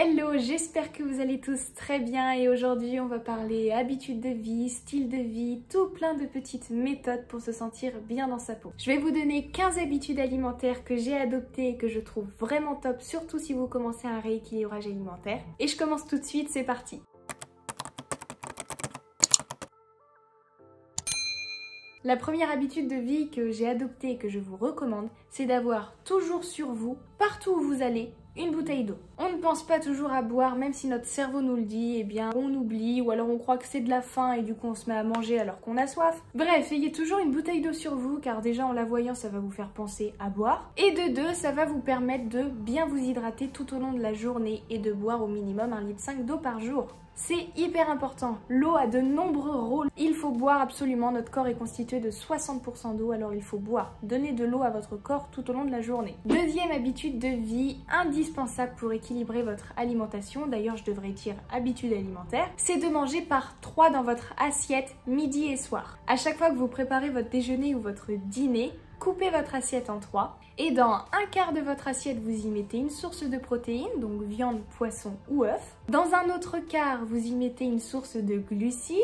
Hello, j'espère que vous allez tous très bien et aujourd'hui on va parler habitudes de vie, style de vie, tout plein de petites méthodes pour se sentir bien dans sa peau. Je vais vous donner 15 habitudes alimentaires que j'ai adoptées et que je trouve vraiment top, surtout si vous commencez un rééquilibrage alimentaire. Et je commence tout de suite, c'est parti! La première habitude de vie que j'ai adoptée et que je vous recommande, c'est d'avoir toujours sur vous, partout où vous allez, une bouteille d'eau. On ne pense pas toujours à boire, même si notre cerveau nous le dit, eh bien on oublie ou alors on croit que c'est de la faim et du coup on se met à manger alors qu'on a soif. Bref, ayez toujours une bouteille d'eau sur vous car déjà en la voyant ça va vous faire penser à boire. Et de deux, ça va vous permettre de bien vous hydrater tout au long de la journée et de boire au minimum 1,5 litre d'eau par jour. C'est hyper important, l'eau a de nombreux rôles. Il faut boire absolument, notre corps est constitué de 60% d'eau, alors il faut boire. Donnez de l'eau à votre corps tout au long de la journée. Deuxième habitude de vie indispensable pour équilibrer votre alimentation, d'ailleurs je devrais dire habitude alimentaire, c'est de manger par 3 dans votre assiette midi et soir. À chaque fois que vous préparez votre déjeuner ou votre dîner, coupez votre assiette en 3 et dans un quart de votre assiette, vous y mettez une source de protéines, donc viande, poisson ou œuf. Dans un autre quart, vous y mettez une source de glucides,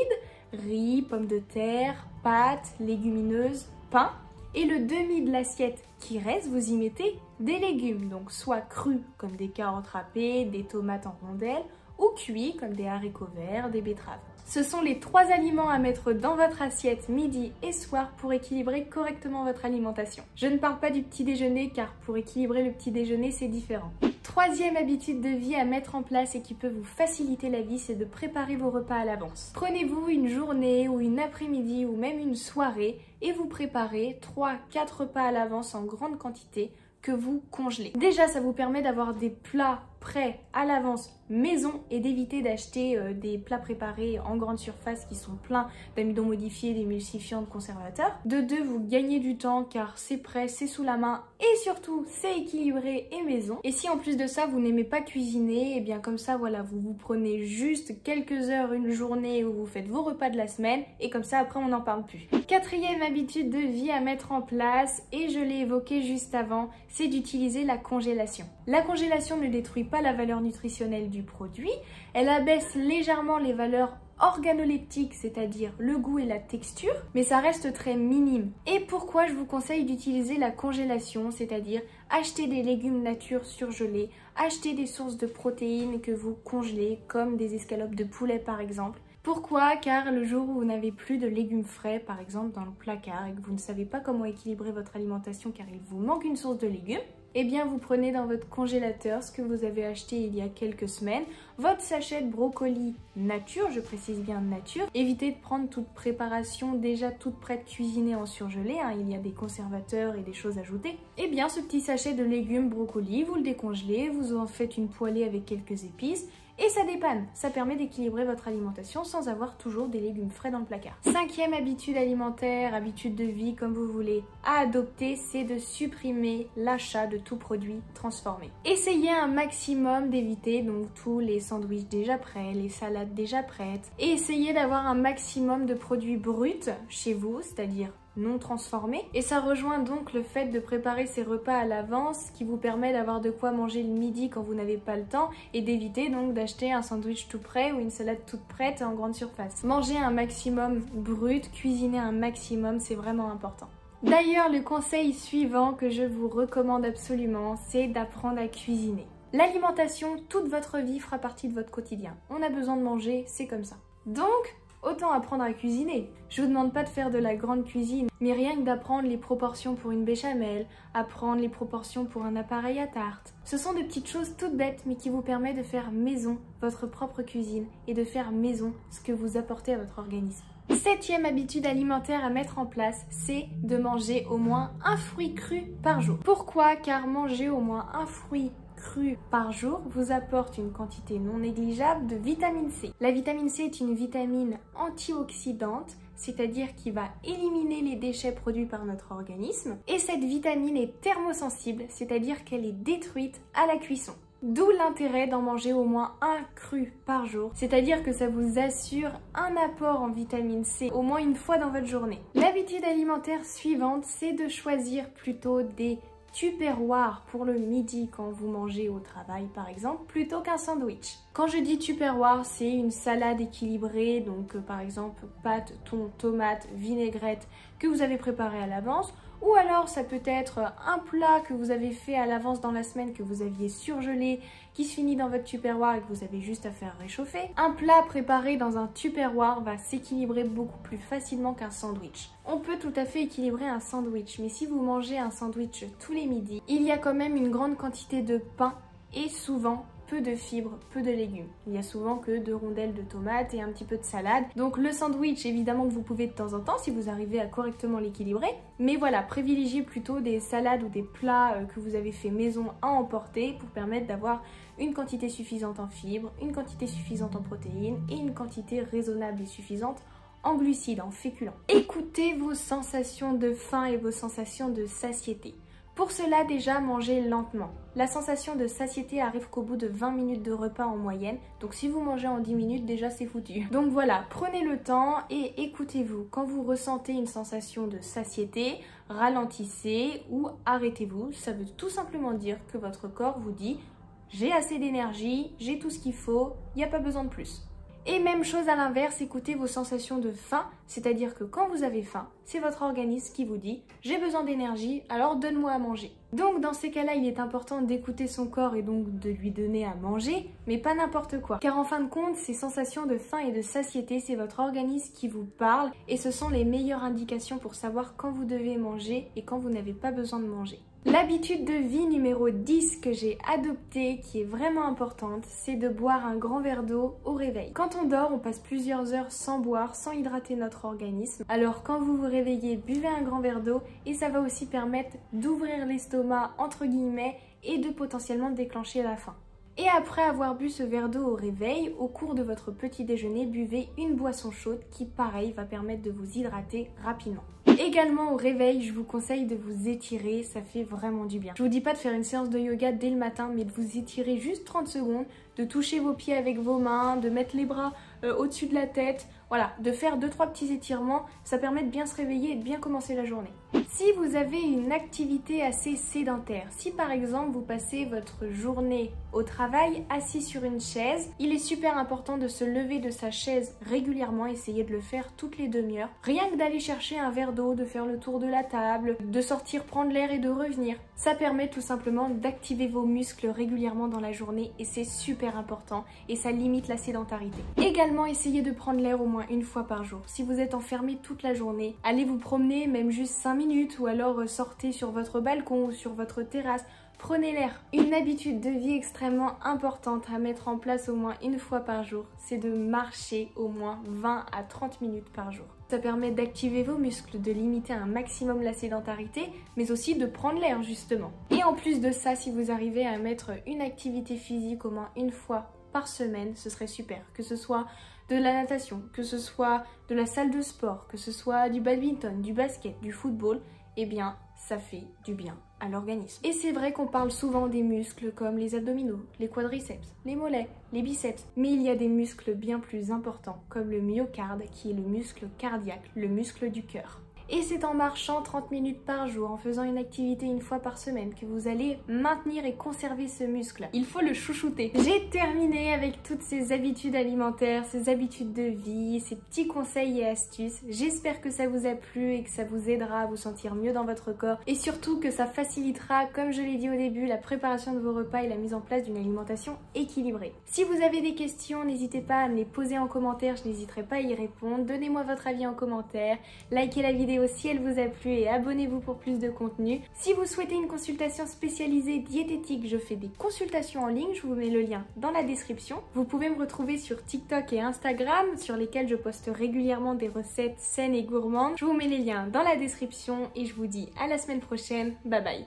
riz, pommes de terre, pâtes, légumineuses, pain. Et le demi de l'assiette qui reste, vous y mettez des légumes, donc soit crus comme des carottes râpées, des tomates en rondelles, ou cuits comme des haricots verts, des betteraves. Ce sont les 3 aliments à mettre dans votre assiette midi et soir pour équilibrer correctement votre alimentation. Je ne parle pas du petit déjeuner car pour équilibrer le petit déjeuner c'est différent. Troisième habitude de vie à mettre en place et qui peut vous faciliter la vie, c'est de préparer vos repas à l'avance. Prenez-vous une journée ou une après-midi ou même une soirée et vous préparez 3-4 repas à l'avance en grande quantité que vous congelez. Déjà, ça vous permet d'avoir des plats prêts à l'avance maison et d'éviter d'acheter des plats préparés en grande surface qui sont pleins d'amidon modifié, d'émulsifiants, de conservateurs. De deux, vous gagnez du temps car c'est prêt, c'est sous la main et surtout c'est équilibré et maison. Et si en plus de ça vous n'aimez pas cuisiner, et bien comme ça voilà, vous prenez juste quelques heures une journée où vous faites vos repas de la semaine et comme ça après on n'en parle plus. Quatrième habitude de vie à mettre en place, et je l'ai évoqué juste avant, c'est d'utiliser la congélation. La congélation ne détruit pas la valeur nutritionnelle du produit, elle abaisse légèrement les valeurs organoleptiques, c'est-à-dire le goût et la texture, mais ça reste très minime. Et pourquoi je vous conseille d'utiliser la congélation, c'est-à-dire acheter des légumes nature surgelés, acheter des sources de protéines que vous congelez, comme des escalopes de poulet par exemple. Pourquoi? Car le jour où vous n'avez plus de légumes frais, par exemple dans le placard, et que vous ne savez pas comment équilibrer votre alimentation car il vous manque une source de légumes, eh bien vous prenez dans votre congélateur ce que vous avez acheté il y a quelques semaines, votre sachet de brocoli nature, je précise bien nature. Évitez de prendre toute préparation déjà toute prête cuisinée en surgelé, hein, il y a des conservateurs et des choses ajoutées. Eh bien ce petit sachet de légumes brocoli, vous le décongelez, vous en faites une poêlée avec quelques épices, et ça dépanne, ça permet d'équilibrer votre alimentation sans avoir toujours des légumes frais dans le placard. Cinquième habitude alimentaire, habitude de vie comme vous voulez, à adopter, c'est de supprimer l'achat de tout produit transformé. Essayez un maximum d'éviter donc tous les sandwichs déjà prêts, les salades déjà prêtes, et essayez d'avoir un maximum de produits bruts chez vous, c'est-à-dire non transformés. Et ça rejoint donc le fait de préparer ces repas à l'avance qui vous permet d'avoir de quoi manger le midi quand vous n'avez pas le temps et d'éviter donc d'acheter un sandwich tout prêt ou une salade toute prête en grande surface. Manger un maximum brut, cuisiner un maximum, c'est vraiment important. D'ailleurs, le conseil suivant que je vous recommande absolument, c'est d'apprendre à cuisiner. L'alimentation, toute votre vie fera partie de votre quotidien. On a besoin de manger, c'est comme ça. Donc, autant apprendre à cuisiner. Je vous demande pas de faire de la grande cuisine, mais rien que d'apprendre les proportions pour une béchamel, apprendre les proportions pour un appareil à tarte. Ce sont de petites choses toutes bêtes, mais qui vous permettent de faire maison votre propre cuisine et de faire maison ce que vous apportez à votre organisme. Septième habitude alimentaire à mettre en place, c'est de manger au moins un fruit cru par jour. Pourquoi? Car manger au moins un fruit cru par jour vous apporte une quantité non négligeable de vitamine C. La vitamine C est une vitamine antioxydante, c'est-à-dire qui va éliminer les déchets produits par notre organisme. Et cette vitamine est thermosensible, c'est-à-dire qu'elle est détruite à la cuisson. D'où l'intérêt d'en manger au moins un cru par jour, c'est-à-dire que ça vous assure un apport en vitamine C au moins une fois dans votre journée. L'habitude alimentaire suivante, c'est de choisir plutôt des tupperware pour le midi quand vous mangez au travail par exemple, plutôt qu'un sandwich. Quand je dis tupperware, c'est une salade équilibrée, donc par exemple pâtes, thon, tomates, vinaigrette que vous avez préparé à l'avance. Ou alors ça peut être un plat que vous avez fait à l'avance dans la semaine, que vous aviez surgelé, qui se finit dans votre tupperware et que vous avez juste à faire réchauffer. Un plat préparé dans un tupperware va s'équilibrer beaucoup plus facilement qu'un sandwich. On peut tout à fait équilibrer un sandwich, mais si vous mangez un sandwich tous les midis, il y a quand même une grande quantité de pain et souvent peu de fibres, peu de légumes. Il y a souvent que 2 rondelles de tomates et un petit peu de salade. Donc le sandwich, évidemment que vous pouvez de temps en temps si vous arrivez à correctement l'équilibrer. Mais voilà, privilégiez plutôt des salades ou des plats que vous avez fait maison à emporter pour permettre d'avoir une quantité suffisante en fibres, une quantité suffisante en protéines et une quantité raisonnable et suffisante en glucides, en féculents. Écoutez vos sensations de faim et vos sensations de satiété. Pour cela, déjà, mangez lentement. La sensation de satiété arrive qu'au bout de 20 minutes de repas en moyenne. Donc si vous mangez en 10 minutes, déjà c'est foutu. Donc voilà, prenez le temps et écoutez-vous. Quand vous ressentez une sensation de satiété, ralentissez ou arrêtez-vous. Ça veut tout simplement dire que votre corps vous dit « j'ai assez d'énergie, j'ai tout ce qu'il faut, il n'y a pas besoin de plus ». Et même chose à l'inverse, écoutez vos sensations de faim, c'est-à-dire que quand vous avez faim, c'est votre organisme qui vous dit « j'ai besoin d'énergie, alors donne-moi à manger ». Donc dans ces cas-là, il est important d'écouter son corps et donc de lui donner à manger, mais pas n'importe quoi. Car en fin de compte, ces sensations de faim et de satiété, c'est votre organisme qui vous parle et ce sont les meilleures indications pour savoir quand vous devez manger et quand vous n'avez pas besoin de manger. L'habitude de vie numéro 10 que j'ai adoptée, qui est vraiment importante, c'est de boire un grand verre d'eau au réveil. Quand on dort, on passe plusieurs heures sans boire, sans hydrater notre organisme. Alors quand vous vous réveillez, buvez un grand verre d'eau et ça va aussi permettre d'ouvrir l'estomac entre guillemets et de potentiellement déclencher la faim. Et après avoir bu ce verre d'eau au réveil, au cours de votre petit déjeuner, buvez une boisson chaude qui, pareil, va permettre de vous hydrater rapidement. Également au réveil, je vous conseille de vous étirer, ça fait vraiment du bien. Je vous dis pas de faire une séance de yoga dès le matin, mais de vous étirer juste 30 secondes, de toucher vos pieds avec vos mains, de mettre les bras au-dessus de la tête, voilà, de faire 2-3 petits étirements, ça permet de bien se réveiller et de bien commencer la journée. Si vous avez une activité assez sédentaire, si par exemple vous passez votre journée au travail assis sur une chaise, il est super important de se lever de sa chaise régulièrement, essayez de le faire toutes les demi-heures. Rien que d'aller chercher un verre d'eau, de faire le tour de la table, de sortir prendre l'air et de revenir. Ça permet tout simplement d'activer vos muscles régulièrement dans la journée et c'est super important et ça limite la sédentarité. Également, essayez de prendre l'air au moins une fois par jour. Si vous êtes enfermé toute la journée, allez vous promener même juste 5 minutes ou alors sortez sur votre balcon ou sur votre terrasse. Prenez l'air. Une habitude de vie extrêmement importante à mettre en place au moins une fois par jour, c'est de marcher au moins 20 à 30 minutes par jour. Ça permet d'activer vos muscles, de limiter un maximum la sédentarité, mais aussi de prendre l'air justement. Et en plus de ça, si vous arrivez à mettre une activité physique au moins une fois par semaine, ce serait super. Que ce soit de la natation, que ce soit de la salle de sport, que ce soit du badminton, du basket, du football, eh bien ça fait du bien à l'organisme. Et c'est vrai qu'on parle souvent des muscles comme les abdominaux, les quadriceps, les mollets, les biceps, mais il y a des muscles bien plus importants comme le myocarde qui est le muscle cardiaque, le muscle du cœur. Et c'est en marchant 30 minutes par jour, en faisant une activité une fois par semaine, que vous allez maintenir et conserver ce muscle. Il faut le chouchouter. J'ai terminé avec toutes ces habitudes alimentaires, ces habitudes de vie, ces petits conseils et astuces. J'espère que ça vous a plu et que ça vous aidera à vous sentir mieux dans votre corps. Et surtout que ça facilitera, comme je l'ai dit au début, la préparation de vos repas et la mise en place d'une alimentation équilibrée. Si vous avez des questions, n'hésitez pas à me les poser en commentaire, je n'hésiterai pas à y répondre. Donnez-moi votre avis en commentaire, likez la vidéo si elle vous a plu et abonnez-vous pour plus de contenu. Si vous souhaitez une consultation spécialisée diététique, je fais des consultations en ligne, je vous mets le lien dans la description. Vous pouvez me retrouver sur TikTok et Instagram sur lesquels je poste régulièrement des recettes saines et gourmandes. Je vous mets les liens dans la description et je vous dis à la semaine prochaine. Bye bye.